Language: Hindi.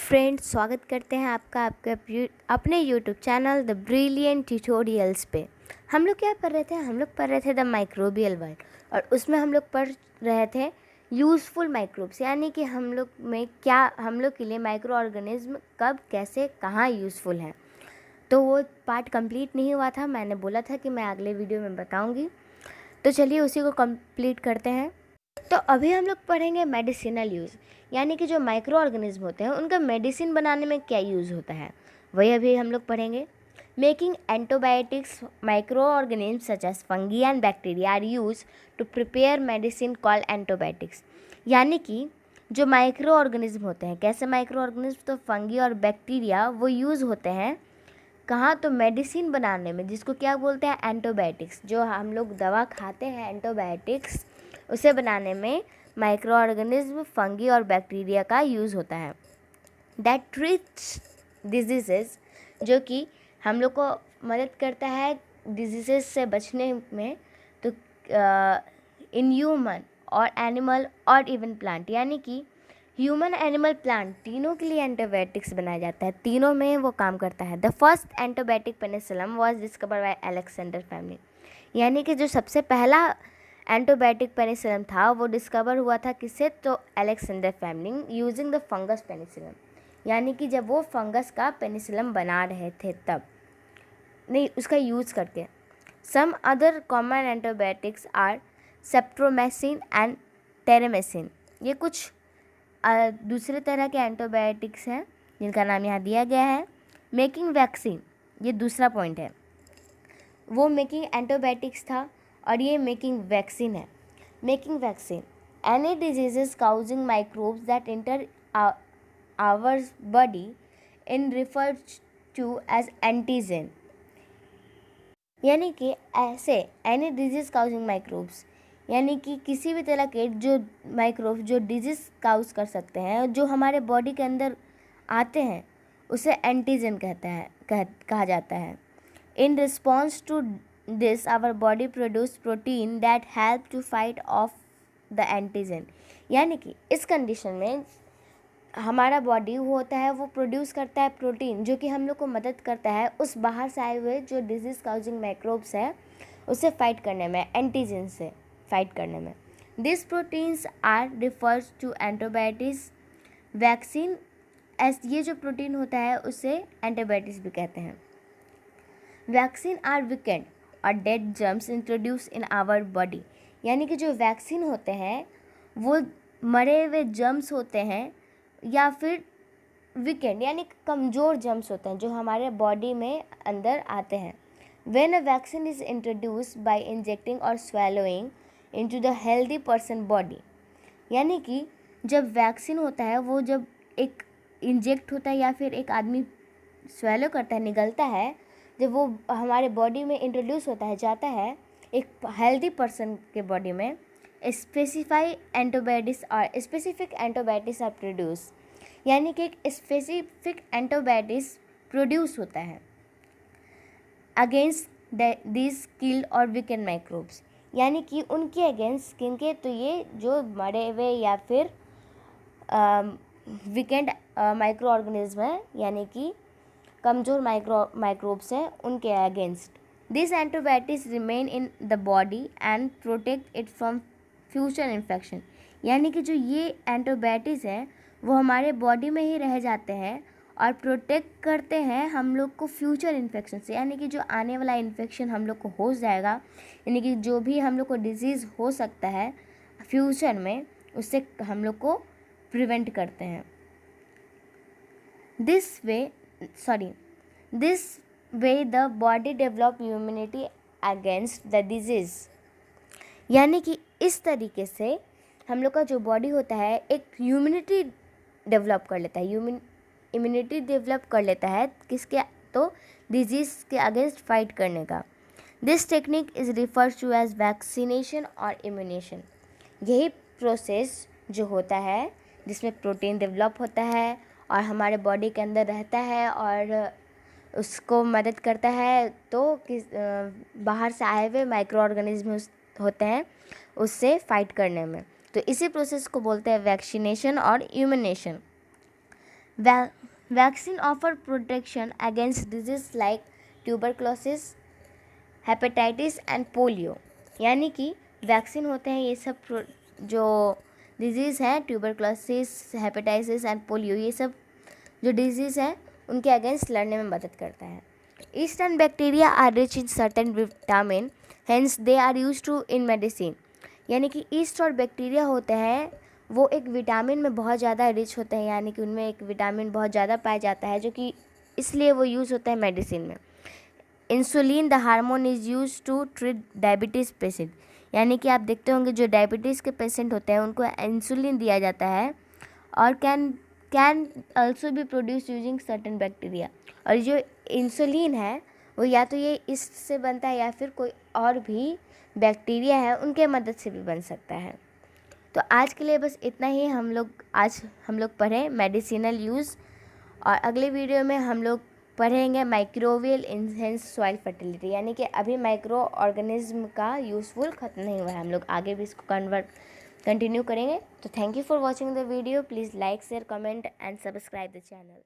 फ्रेंड्स, स्वागत करते हैं आपका अपने YouTube channel the brilliant tutorials पे। हम लोग क्या पढ़ रहे थे? हम लोग पढ़ रहे थे द माइक्रोबियल वर्ल्ड, और उसमें हम लोग पढ़ रहे थे यूज़फुल माइक्रोब्स, यानी कि हम लोग के लिए माइक्रो ऑर्गेनिज्म कब, कैसे, कहाँ यूज़फुल है। तो वो पार्ट कंप्लीट नहीं हुआ था, मैंने बोला था कि मैं अगले वीडियो में बताऊँगी। तो चलिए उसी को कंप्लीट करते हैं। तो अभी हम लोग पढ़ेंगे मेडिसिनल यूज़, यानी कि जो माइक्रो ऑर्गेनिज्म होते हैं उनका मेडिसिन बनाने में क्या यूज़ होता है, वही अभी हम लोग पढ़ेंगे। Making antibiotics, micro organism such as fungi and bacteria are use to prepare medicine called antibiotics. यानी कि जो माइक्रो ऑर्गेनिज्म होते हैं, कैसे माइक्रो ऑर्गेनिज्म, तो फंगी और बैक्टीरिया वो यूज़ होते हैं कहाँ, तो मेडिसिन बनाने में, जिसको क्या बोलते हैं, एंटीबायोटिक्स। जो हम लोग दवा खाते हैं एंटीबायोटिक्स, उसे बनाने में माइक्रो ऑर्गेनिज्म, फंगी और बैक्टीरिया का यूज़ होता है। दैट ट्रीट्स डिजीज़ेज, जो कि हम लोग को मदद करता है डिजीज़ेज से बचने में। तो इन ह्यूमन और एनिमल और इवन प्लांट, यानी कि ह्यूमन, एनिमल, प्लांट तीनों के लिए एंटीबायोटिक्स बनाया जाता है, तीनों में वो काम करता है। The first antibiotic penicillin was discovered by Alexander family, यानी कि जो सबसे पहला एंटीबायोटिक पेनिसिलिन था वो डिस्कवर हुआ था किससे, तो Alexander family, using the fungus penicillin, यानी कि जब वो फंगस का पेनिसिलिन बना रहे थे तब, नहीं उसका यूज़ करके। Some other common antibiotics are streptomycin and terramycin. ये कुछ दूसरे तरह के एंटीबायोटिक्स हैं जिनका नाम यहाँ दिया गया है। मेकिंग वैक्सीन, ये दूसरा पॉइंट है। वो मेकिंग एंटीबायोटिक्स था और ये मेकिंग वैक्सीन है। Making vaccine, any diseases causing microbes that enter our body in refer to as antigen, यानी कि ऐसे एनी डिजीज काउजिंग माइक्रोब्स, यानी कि किसी भी तरह के जो माइक्रोब जो डिजीज़ काउज कर सकते हैं, जो हमारे बॉडी के अंदर आते हैं, उसे एंटीजन कहा जाता है। In response to this our body produce protein that help to fight off the antigen, यानी कि इस कंडीशन में हमारा बॉडी होता है वो प्रोड्यूस करता है प्रोटीन, जो कि हम लोग को मदद करता है उस बाहर से आए हुए जो डिजीज़ काउजिंग माइक्रोब्स है उसे फाइट करने में, एंटीजन से फाइट करने में। This proteins are refers to antibiotics vaccine, ये जो प्रोटीन होता है उसे एंटीबायोटिक्स भी कहते हैं। वैक्सीन आर वीकेंड और dead germs introduce in our body, यानी कि जो वैक्सीन होते हैं वो मरे हुए जर्म्स होते हैं या फिर वीकेंड, यानी कमज़ोर जर्म्स होते हैं जो हमारे बॉडी में अंदर आते हैं। When a vaccine is introduced by injecting or swallowing into the healthy person body, यानी कि जब वैक्सीन होता है वो जब एक इंजेक्ट होता है या फिर एक आदमी स्वेलो करता है, निगलता है, जब वो हमारे बॉडी में इंट्रोड्यूस होता है, जाता है एक हेल्दी पर्सन के बॉडी में, स्पेसिफिक एंटीबायोटिक्स आर प्रोड्यूस, यानी कि एक स्पेसिफिक एंटीबायोटिक्स प्रोड्यूस होता है अगेंस्ट दिस किल्ड और वीकेंड माइक्रोब्स, यानी कि उनके अगेंस्ट किनके, तो ये जो मरे हुए या फिर वीकेंड माइक्रो ऑर्गेनिज्म है, यानी कि कमज़ोर माइक्रोब्स हैं, उनके against. This antibiotics remain in the body and protect it from future infection, यानी कि जो ये एंटीबायोटिक्स हैं वो हमारे बॉडी में ही रह जाते हैं और प्रोटेक्ट करते हैं हम लोग को फ्यूचर इन्फेक्शन से, यानी कि जो आने वाला इन्फेक्शन हम लोग को हो जाएगा, यानी कि जो भी हम लोग को डिजीज़ हो सकता है फ्यूचर में, उससे हम लोग को प्रिवेंट करते हैं। This way the body develop immunity against the disease, यानी कि इस तरीके से हम लोग का जो बॉडी होता है एक इम्यूनिटी डेवलप कर लेता है, इम्यूनिटी डेवलप कर लेता है किसके, तो डिजीज़ के अगेंस्ट फाइट करने का। This technique is refer to as vaccination और इम्यूनेशन, यही प्रोसेस जो होता है जिसमें प्रोटीन डेवलप होता है और हमारे बॉडी के अंदर रहता है और उसको मदद करता है, तो बाहर से आए हुए माइक्रो ऑर्गेनिज्म होते हैं उससे फाइट करने में, तो इसी प्रोसेस को बोलते हैं वैक्सीनेशन और immunisation. Vaccine offer protection against disease like tuberculosis, hepatitis and polio. यानी कि वैक्सीन होते हैं ये सब जो डिजीज़ हैं, ट्यूबरक्लोसिस, हेपेटाइटिस एंड पोलियो, ये सब जो डिजीज़ हैं उनके अगेंस्ट लड़ने में मदद करता है। Eastern bacteria are rich in certain vitamin, hence they are use to in medicine. यानी कि ईस्ट और बैक्टीरिया होते हैं वो एक विटामिन में बहुत ज़्यादा रिच होते हैं, यानी कि उनमें एक विटामिन बहुत ज़्यादा पाया जाता है जो कि इसलिए वो यूज़ होता है मेडिसिन में। Insulin the hormone is use to treat diabetes patient. यानी कि आप देखते होंगे जो डायबिटीज़ के पेशेंट होते हैं उनको इंसुलिन दिया जाता है और can also be produce using certain bacteria. और जो इंसुलिन है वो या तो ये इससे बनता है या फिर कोई और भी बैक्टीरिया है उनके मदद से भी बन सकता है। तो आज के लिए बस इतना ही हम लोग पढ़ें मेडिसिनल यूज़, और अगले वीडियो में हम लोग पढ़ेंगे माइक्रोबियल इनहेंस सॉइल फर्टिलिटी। यानी कि अभी माइक्रो ऑर्गेनिज्म का यूज़फुल ख़त्म नहीं हुआ है, हम लोग आगे भी इसको कंटिन्यू करेंगे। तो thank you for watching the video. Please like, share, comment and subscribe the channel.